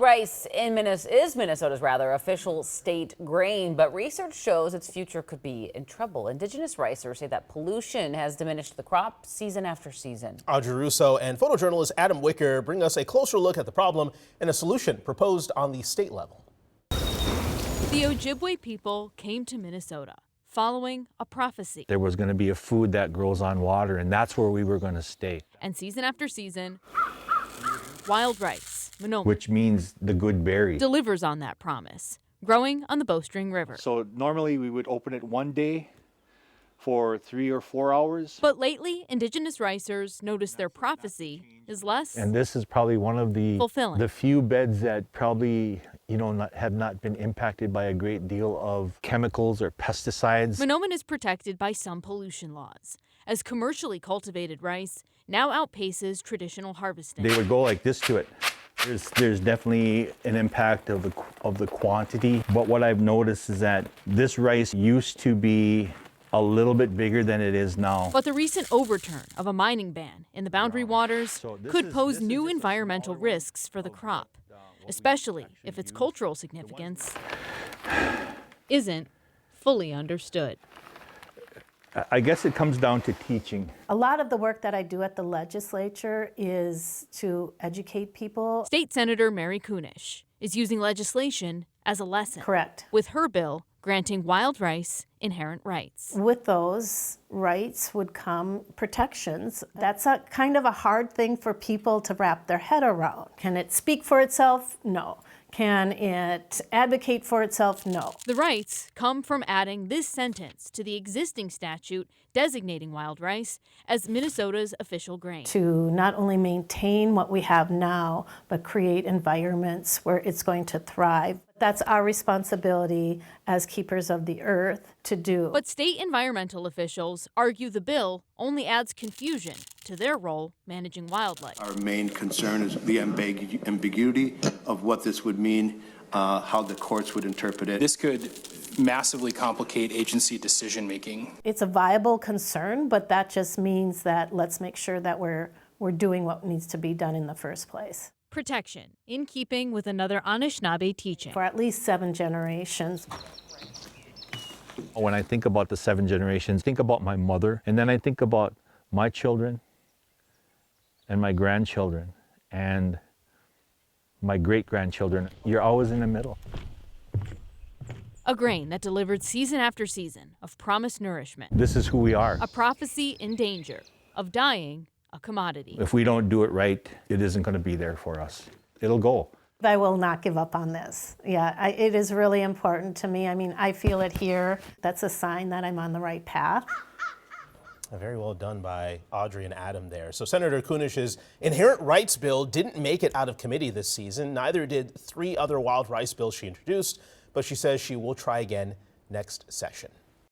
Rice is Minnesota's official state grain, but research shows its future could be in trouble. Indigenous ricers say that pollution has diminished the crop season after season. Audrey Russo and photojournalist Adam Wicker bring us a closer look at the problem and a solution proposed on the state level. The Ojibwe people came to Minnesota following a prophecy. There was going to be a food that grows on water, and that's where we were going to stay. And season after season, wild rice, which means the good berry, delivers on that promise, growing on the Bowstring River. So normally we would open it one day for 3 or 4 hours. But lately, Indigenous ricers notice their prophecy is less and this is probably one of the few beds that probably have not been impacted by a great deal of chemicals or pesticides. Mahnomen is protected by some pollution laws, as commercially cultivated rice now outpaces traditional harvesting. They would go like this to it. There's definitely an impact of the quantity, but what I've noticed is that this rice used to be a little bit bigger than it is now. But the recent overturn of a mining ban in the Boundary Waters could pose new environmental risks for the crop, especially if its cultural significance isn't fully understood. I guess it comes down to teaching. A lot of the work that I do at the legislature is to educate people. State Senator Mary Kunesh is using legislation as a lesson. Correct. With her bill granting wild rice inherent rights. With those rights would come protections. That's a kind of a hard thing for people to wrap their head around. Can it speak for itself? No. Can it advocate for itself? No. The rights come from adding this sentence to the existing statute designating wild rice as Minnesota's official grain. To not only maintain what we have now, but create environments where it's going to thrive. That's our responsibility as keepers of the earth to do. But state environmental officials argue the bill only adds confusion to their role managing wildlife. Our main concern is the ambiguity of what this would mean, how the courts would interpret it. This could massively complicate agency decision making. It's a viable concern, but that just means that let's make sure that we're doing what needs to be done in the first place. Protection, in keeping with another Anishinaabe teaching. For at least 7 generations. When I think about the 7 generations, think about my mother, and then I think about my children and my grandchildren and my great-grandchildren. You're always in the middle. A grain that delivered season after season of promised nourishment. This is who we are. A prophecy in danger of dying a commodity. If we don't do it right, it isn't going to be there for us. It'll go. I will not give up on this. Yeah, it is really important to me. I mean, I feel it here. That's a sign that I'm on the right path. Very well done by Audrey and Adam there. So Senator Kunesh's inherent rights bill didn't make it out of committee this season. Neither did 3 other wild rice bills she introduced, but she says she will try again next session.